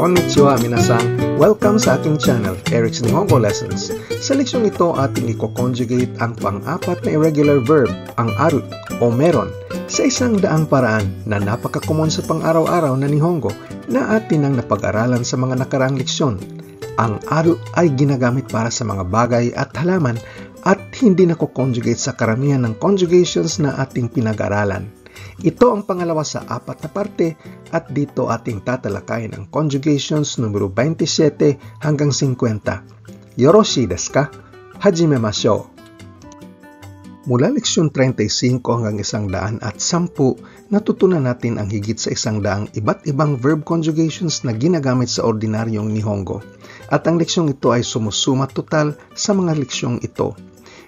Konnichiwa minasan! Welcome sa aking channel, Eric's Nihongo Lessons. Sa leksyong ito ating i-conjugate ang pang-apat na irregular verb, ang aru o meron, sa isang daang paraan na napaka-common sa pang-araw-araw na Nihongo na atin ang napag-aralan sa mga nakaraang leksyon. Ang aru ay ginagamit para sa mga bagay at halaman at hindi nako-conjugate sa karamihan ng conjugations na ating pinag-aralan. Ito ang pangalawa sa apat na parte at dito ating tatalakayin ang conjugations numero 27 hanggang 50. Yoroshi desu ka? Hajimemashou! Mula leksyon 35 hanggang 110, natutunan natin ang higit sa 100 iba't ibang verb conjugations na ginagamit sa ordinaryong Nihongo. At ang leksyong ito ay sumusuma total sa mga leksyong ito.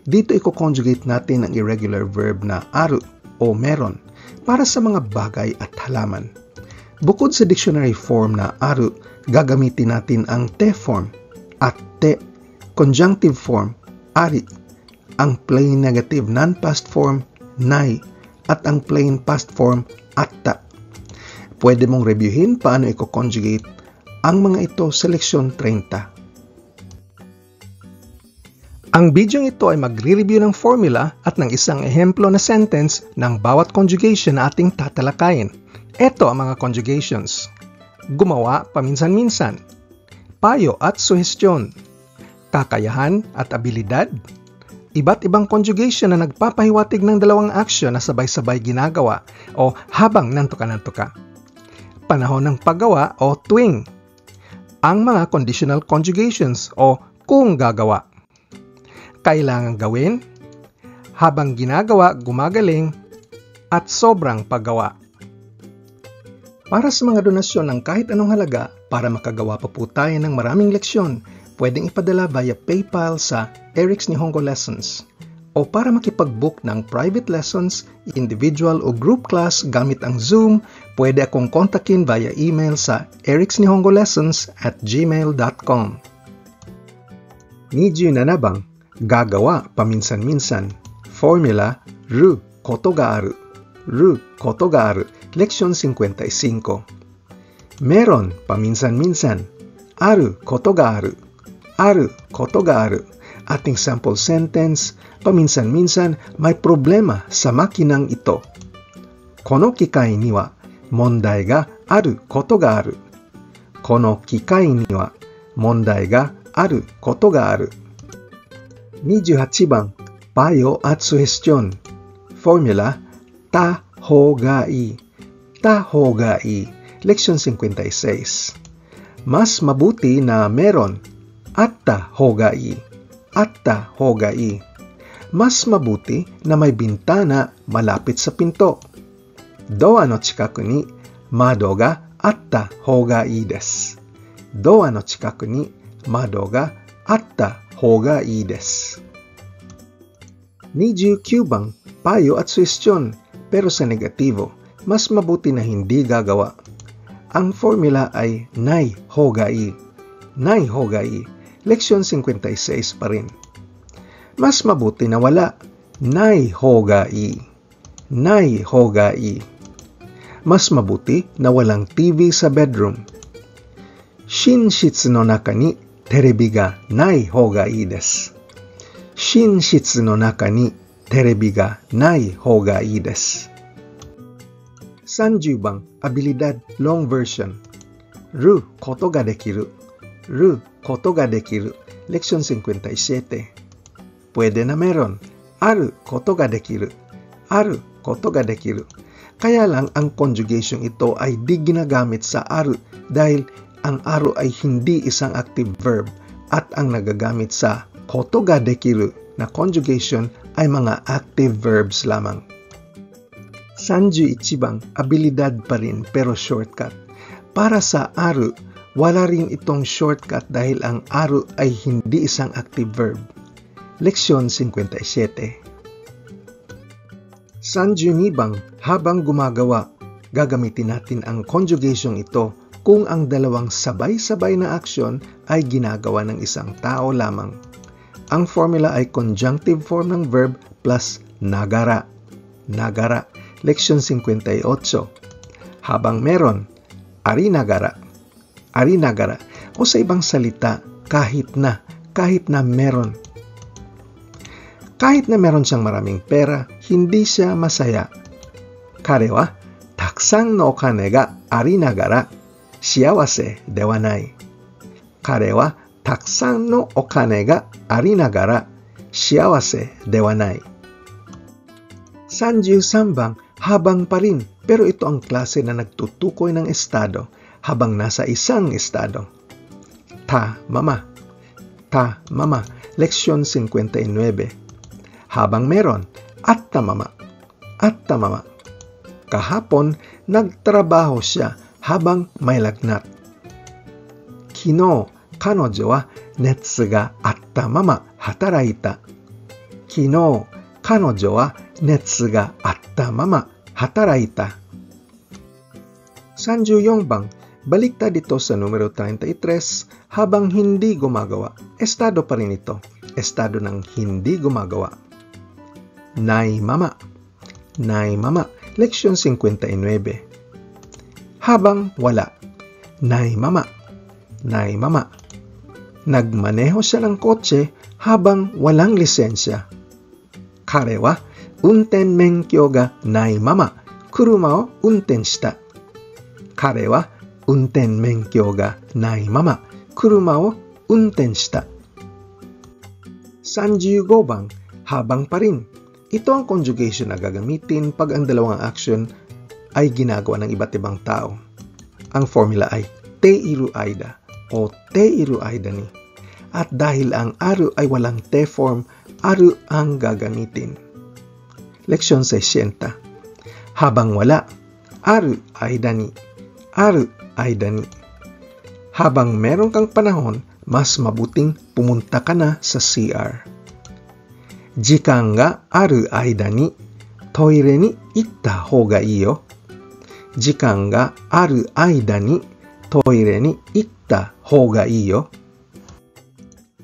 Dito i-conjugate natin ang irregular verb na aru o meron para sa mga bagay at halaman. Bukod sa dictionary form na aru, gagamitin natin ang te form at te, conjunctive form, ari, ang plain negative non-past form, nai, at ang plain past form, atta. Pwede mong reviewin paano i-conjugate ang mga ito sa leksyon 30. Ang bidyong ito ay magre-review ng formula at ng isang ehemplo na sentence ng bawat conjugation na ating tatalakayin. Ito ang mga conjugations. Gumawa paminsan-minsan. Payo at suhestyon. Kakayahan at abilidad. Iba't ibang conjugation na nagpapahiwatig ng dalawang aksyon na sabay-sabay ginagawa o habang nantuka-nantuka. Panahon ng paggawa o tuwing. Ang mga conditional conjugations o kung gagawa. Kailangang gawin, habang ginagawa, gumagaling, at sobrang paggawa. Para sa mga donasyon ng kahit anong halaga para makagawa pa po tayo ng maraming leksyon, pwedeng ipadala via PayPal sa Eric's Nihongo Lessons. O para makipag-book ng private lessons, individual o group class gamit ang Zoom, pwede akong kontakin via email sa ericsnihongolessons@gmail.com. Niju nanabang, gagawa paminsan-minsan. Formula, ru koto ga aru. Ru koto ga aru. Leksyon 55. Meron paminsan-minsan. Aru koto ga aru. Aru koto ga aru. Ating sample sentence, paminsan-minsan may problema sa makinang ito. Kono kikai ni wa mondai ga aru koto ga aru. Kono kikai ni wa mondai ga aru koto ga aru. 28番、payo at suhestyon. Formula, ta ho ga i. Ta ho ga i. Leksyon 56. Mas mabuti na meron. Atta ho ga i. Atta ho ga i. Mas mabuti na may bintana malapit sa pinto. Doa no chikaku ni mado ga atta ho ga i desu. Doa no chikaku ni mado ga atta ho ga i desu. 29 bang, payo at suhestyon, pero sa negatibo, mas mabuti na hindi gagawa. Ang formula ay nai ho ga i. Nai ho ga i. Leksyon 56 pa rin. Mas mabuti na wala. Nai ho ga i. Nai ho ga i. Mas mabuti na walang TV sa bedroom. Shinshitsu no naka ni terebi ga nai ho ga i desu. Shinshitsu no naka ni terebi ga nai ho ga i desu. 30 bang, abilidad, long version. Ru koto ga dekiru. Ru koto ga dekiru. Leksyon 57. Pwede na meron. Aru koto ga dekiru. Aru koto ga dekiru. Kaya lang ang conjugation ito ay di ginagamit sa aru dahil ang aru ay hindi isang active verb at ang nagagamit sa koto ga dekiru na conjugation ay mga active verbs lamang. 31 bang, abilidad pa rin pero shortcut. Para sa aru, wala rin itong shortcut dahil ang aru ay hindi isang active verb. Leksyon 57. 32 bang, habang gumagawa, gagamitin natin ang conjugation ito kung ang dalawang sabay-sabay na aksyon ay ginagawa ng isang tao lamang. Ang formula ay conjunctive form ng verb plus nagara. Nagara. Leksyon 58. Habang meron, ari nagara. arinagara, o sa ibang salita, kahit na meron. Kahit na meron siyang maraming pera, hindi siya masaya. Kare wa takusan no okane ga arinagara shiawase de wa nai. Kare wa takusan no okane ga arinagara shiawase de wa nai. 33 bang, habang pa rin, pero ito ang klase na nagtutukoy ng estado habang nasa isang estado. Mama. Leksyon 59. Habang meron, atta mama. Kahapon, nagtrabaho siya habang may lagnat. Kino, kanojo wa netsu ga atta mama hataraita. Kino, kanojo wa netsu ga atta mama hataraita. 34 bang, baliktad dito sa numero 33, habang hindi gumagawa. Estado pa rin ito. Estado ng hindi gumagawa. Nai mama. Leksyon 59. Habang wala. Nai mama. Nagmaneho siya ng kotse habang walang lisensya. Kare wa unten menkyo ga nai mama kuruma o unten shita. Kare wa unten menkyo ga nai mama kuruma o unten shita. 35 bang, habang pa rin. Ito ang conjugation na gagamitin pag ang dalawang action ay ginagawa ng iba't ibang tao. Ang formula ay te-iru aida o te-iru aida ni. At dahil ang aru ay walang te form, aru ang gagamitin. Leksyon 60. Habang wala, aru aida ni. Habang meron kang panahon, mas mabuting pumunta ka na sa CR. Jikan ga aru aida ni toire ni itta hou ga ii yo. Jikan ga aru aida ni toire ni itta hou ga ii yo.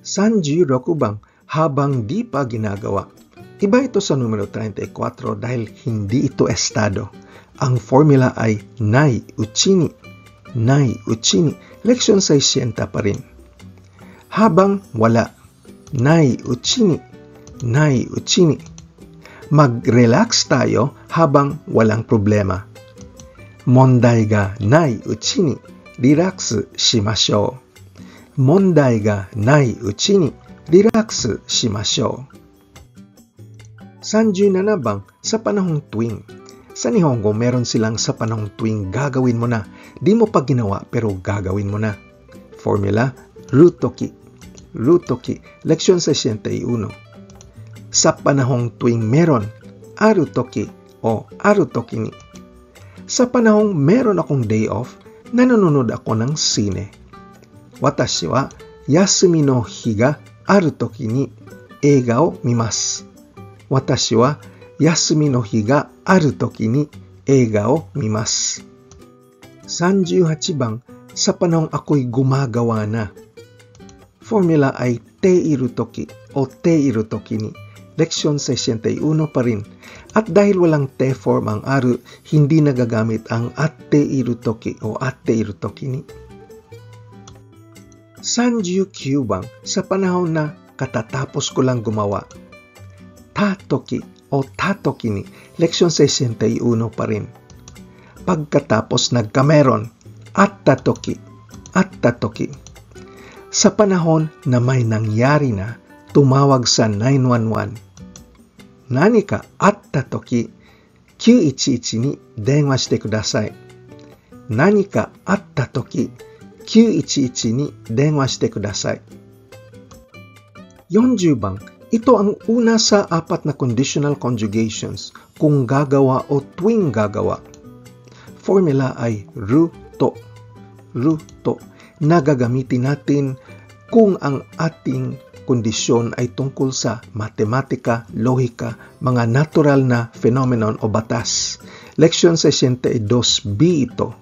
36 bang, habang di pa ginagawa. Iba ito sa numero 34 dahil hindi ito estado. Ang formula ay nai uchini. Leksyon 60 pa rin. Habang wala. Nai uchini. Mag-relax tayo habang walang problema. Mondai ga nai uchi ni relax shimashou. Mondai ga nai uchi ni relax shimashou. 37 bang, sa panahong tuwing. Sa Nihongo, meron silang sa panahong tuwing gagawin mo na. Di mo pa ginawa pero gagawin mo na. Formula, rutoki. Leksyon 61. Sa panahong tuwing meron, arutoki o arutoki ni. Sa panahong meron akong day off, nanonood ako ng sine. Watashi wa yasumi no hi ga aru toki ni eiga o mimasu. Watashi wa yasumi no hi ga aru toki ni eiga o mimasu. 38 bang, sa panahong ako'y gumagawa na. Formula ay te-iru toki o te-iru toki ni. Leksyon 61 pa rin. At dahil walang te form ang aru, hindi nagagamit ang atte-iru toki o atte-iru toki ni. 39 bang, sa panahon na katatapos ko lang gumawa. Ta-toki o ta-toki ni. Leksyon 61 pa rin. Pagkatapos nagkameron, atta-toki. Sa panahon na may nangyari na, tumawag sa 911. Nani ka atta toki, 911に電話してください。何かあったとき、911に電話してください。40 bang, ito ang una sa 4 na conditional conjugations kung gagawa o tuwing gagawa. Formula ay ru-to. Na gagamitin natin kung ang ating kondisyon ay tungkol sa matematika, lohika, mga natural na phenomenon o batas. Leksyon 62b ito.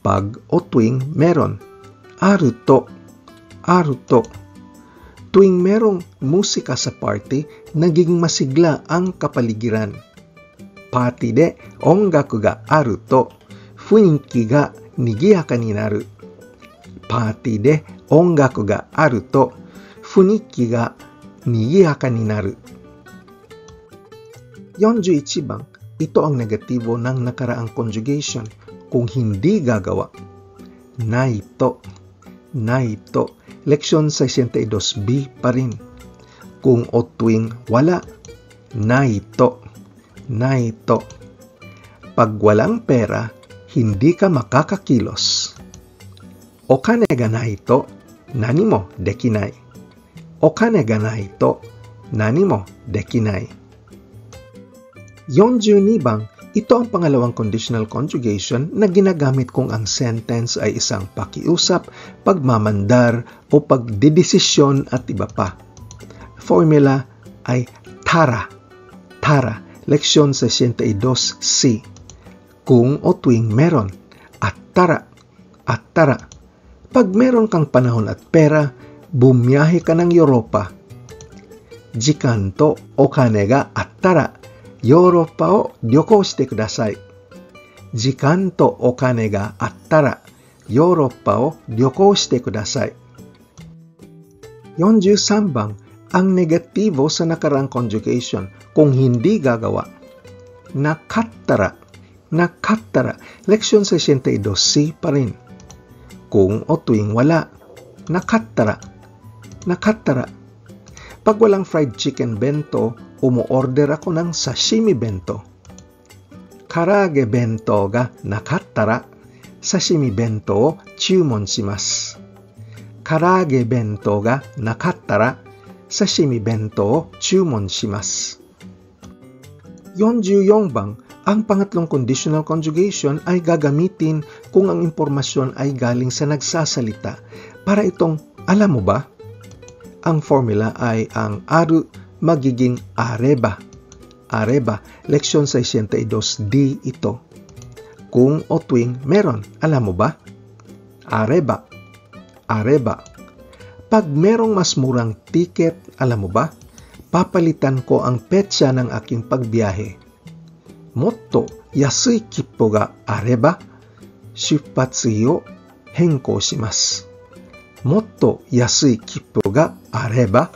Pag o tuwing meron. Aruto. Tuwing merong musika sa party, naging masigla ang kapaligiran. Party de ongaku ga aru to, funinki ga nigiyaka ni naru. パーティーで音楽があると雰囲気が賑やかになる。41 bang, ito ang negatibo ng nakaraang conjugation kung hindi gagawa. Naito, naito. Leksyon 62B pa rin. Kung o tuwing wala, naito, naito. Pag walang pera, hindi ka makakakilos. Okane ga nai to, nani mo dekinai. Okane ga nai to, nani mo dekinai. 42 bang, ito ang pangalawang conditional conjugation na ginagamit kung ang sentence ay isang pakiusap, pagmamandar o pagdedesisyon at iba pa. Formula ay tara, tara. Leksyon 62C. Kung o tuwing meron, at tara, at tara. Pag meron kang panahon at pera, bumiyahe ka ng Europa. Jikanto okane ga attara, Europa o ryoko shite kudasai. Jikan to okane ga attara, Europa o ryoko shite kudasai. 43 bang, ang negatibo sa nakaraang conjugation kung hindi gagawa. Nakattara, nakattara. Leksyon 62C pa rin. Kung o tuwing wala, nakattara, nakattara. Pag walang fried chicken bento, umu-order ako ng sashimi bento. Karage bento ga nakattara, sashimi bento o chūmon shimasu. Karage bento ga nakattara, sashimi bento o chūmon shimasu. 44 bang, ang pangatlong conditional conjugation ay gagamitin kung ang impormasyon ay galing sa nagsasalita. Para itong, alam mo ba? Ang formula ay ang aru magiging areba. Areba. Leksyon 62D ito. Kung o tuwing meron, alam mo ba? Areba. Areba. Pag merong mas murang tiket, alam mo ba? Papalitan ko ang petsa ng aking pagbiyahe. Motto yasui kippo ga areba, shuppatsui o henkou shimasu. Motto yasui kippo ga areba,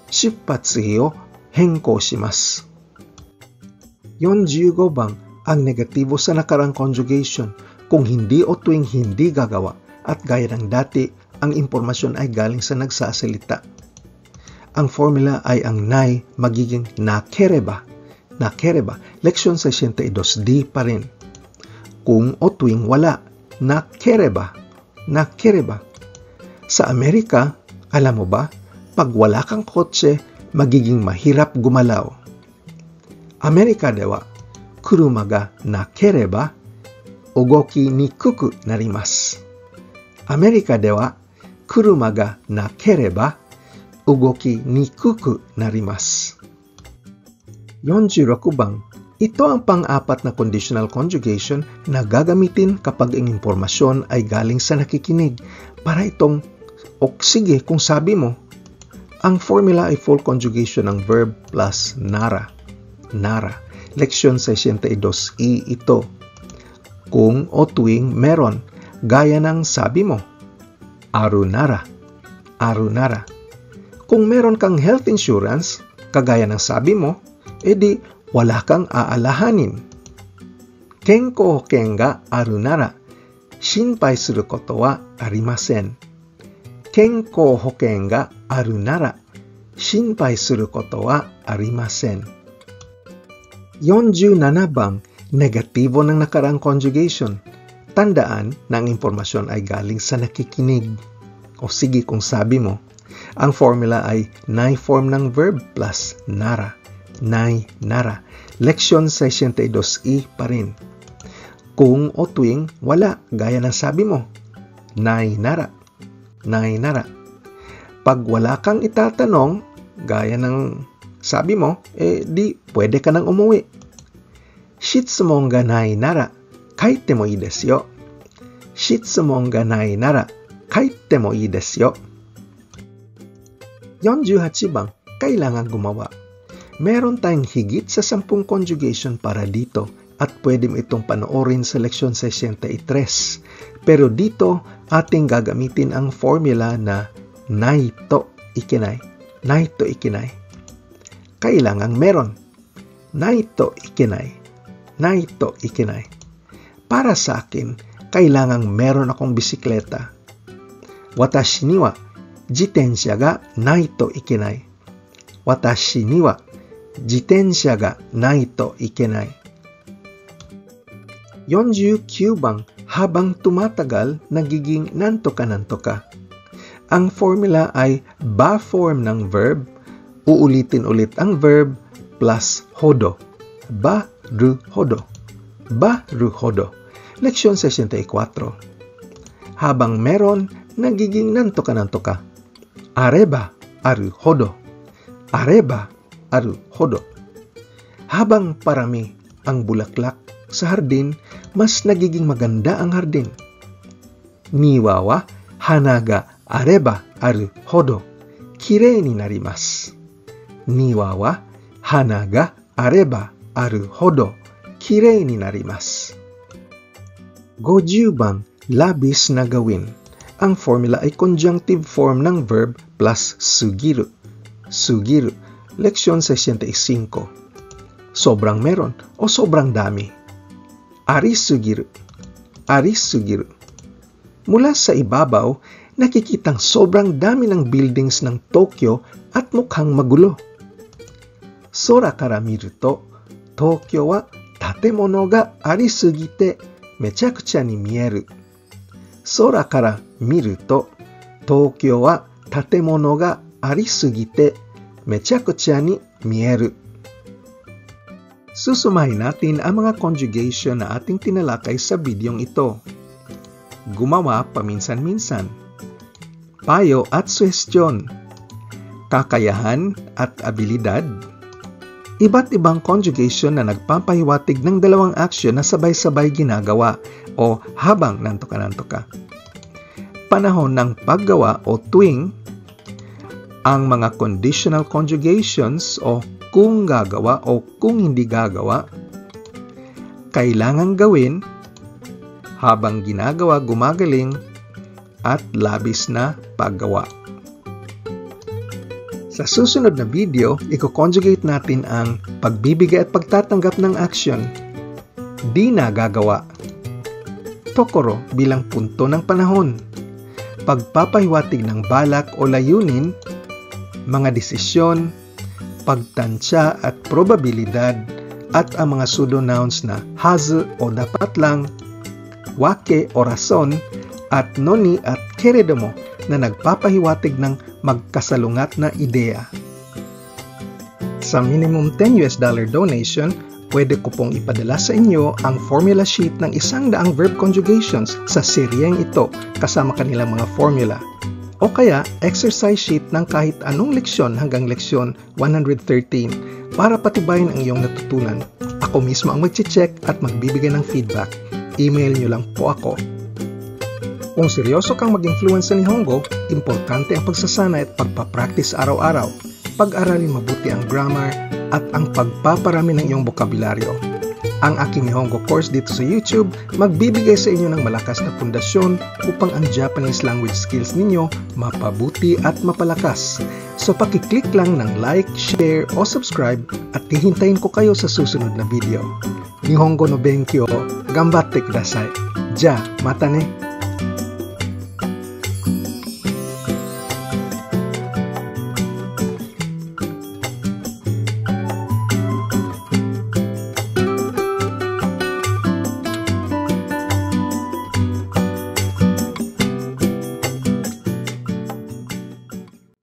shuppatsui o henkou shimasu. 45 bang, ang negatibo sa nakarang conjugation kung hindi o tuwing hindi gagawa at gaya ng dati, ang impormasyon ay galing sa nagsasalita. Ang formula ay ang nai magiging nakereba. Nakereba. Leksyon 62D pa rin. Kung o tuwing wala, nakereba. Nakereba. Sa Amerika, alam mo ba, pag wala kang kotse, magiging mahirap gumalaw. Amerika de wa, kuruma ga nakereba, ugoki nikuku narimasu. Amerika de wa, kuruma ga nakereba, ugoki nikuku narimasu. 46 bang, ito ang pang-apat na conditional conjugation na gagamitin kapag ang impormasyon ay galing sa nakikinig. Para itong, sige kung sabi mo. Ang formula ay full conjugation ng verb plus nara. Nara. Leksyon 62E ito. Kung o tuwing meron, gaya ng sabi mo. Aru nara. Aru nara. Kung meron kang health insurance, kagaya ng sabi mo, edi wala kang aalahanin. Kenkou hoken ga aru nara, shinpai suru koto wa arimasen. Kenkou hoken ga aru nara, shinpai suru koto wa arimasen. 47 bang, negatibo ng nakaraang conjugation. Tandaan na ang impormasyon ay galing sa nakikinig. O sige kung sabi mo, ang formula ay nai form ng verb plus nara. Nai, nara. Leksyon 62E pa rin. Kung o tuwing wala, gaya ng sabi mo. Nai, nara. Nai, nara. Pag wala kang itatanong, gaya ng sabi mo, di pwede ka nang umuwi. Shitsumon ga nai nara, kaite mo ii desu yo. Shitsumon ga nai nara, kaite mo ii desu yo. 48 bang, kailangan gumawa. Meron tayong higit sa 10 conjugation para dito at pwede mo itong panoorin sa leksyon 63. Pero dito, ating gagamitin ang formula na naito ikinai. Naito ikinai. Kailangang meron. Naito ikinai. Naito ikinai. Para sa akin, kailangang meron akong bisikleta. Watashi ni wa jitensha ga naito ikinai. Watashi ni wa jitensha ga naito ikinai. 49 bang, habang tumatagal, nagiging nantoka-nantoka. Ang formula ay ba form ng verb, uulitin ulit ang verb, plus hodo. Ba-ru hodo. Ba-ru hodo. Leksyon 64. Habang meron, nagiging nantoka-nantoka. Areba, aru hodo. Areba, aru hodo. Habang parami ang bulaklak sa hardin, mas nagiging maganda ang hardin. Niwa wa hana ga areba aru hodo kirei ni narimasu. Niwa wa hana ga areba aru hodo kirei ni narimasu. 50 bang, labis na gawin. Ang formula ay conjunctive form ng verb plus sugiru. Sugiru. Leksyon 65. Sobrang meron o sobrang dami. Arisugiru. Arisugiru. Mula sa ibabaw, nakikitang sobrang dami ng buildings ng Tokyo at mukhang magulo. Sora kara miru to, Tokyo wa tatemono ga arisugite mechakucha ni mieru. Sora kara miru to, Tokyo wa tatemono ga arisugite mechakucha ni mieru. Susumahin natin ang mga conjugation na ating tinalakay sa bidyong ito. Gumawa paminsan-minsan. Payo at suhestyon. Kakayahan at abilidad. Iba't ibang conjugation na nagpapahiwatig ng dalawang aksyon na sabay-sabay ginagawa o habang nantoka-nantoka. Panahon ng paggawa o tuwing. Ang mga conditional conjugations o kung gagawa o kung hindi gagawa, kailangang gawin, habang ginagawa gumagaling, at labis na paggawa. Sa susunod na video, i-conjugate natin ang pagbibigay at pagtatanggap ng action. Di na gagawa. Tokoro bilang punto ng panahon. Pagpapahiwatig ng balak o layunin, mga desisyon, pagtansya at probabilidad, at ang mga pseudo-nouns na hazu o dapat lang, wake o rason, at noni at keredomo na nagpapahiwatig ng magkasalungat na ideya. Sa minimum $10 donation, pwede ko pong ipadala sa inyo ang formula sheet ng 100 verb conjugations sa seryeng ito kasama kanilang mga formula. O kaya exercise sheet ng kahit anong leksyon hanggang leksyon 113 para patibayin ang iyong natutunan. Ako mismo ang mag-check at magbibigay ng feedback. Email nyo lang po ako. Kung seryoso kang mag-influence sa Nihongo, importante ang pagsasanay at pagpapractice araw-araw. Pag-aralin mabuti ang grammar at ang pagpaparami ng iyong bokabularyo. Ang aking Nihongo course dito sa YouTube magbibigay sa inyo ng malakas na pundasyon upang ang Japanese language skills ninyo mapabuti at mapalakas. So pakiclick lang ng like, share o subscribe at hihintayin ko kayo sa susunod na video. Nihongo no Benkyo, gambatte kudasai. Ja, mata ne!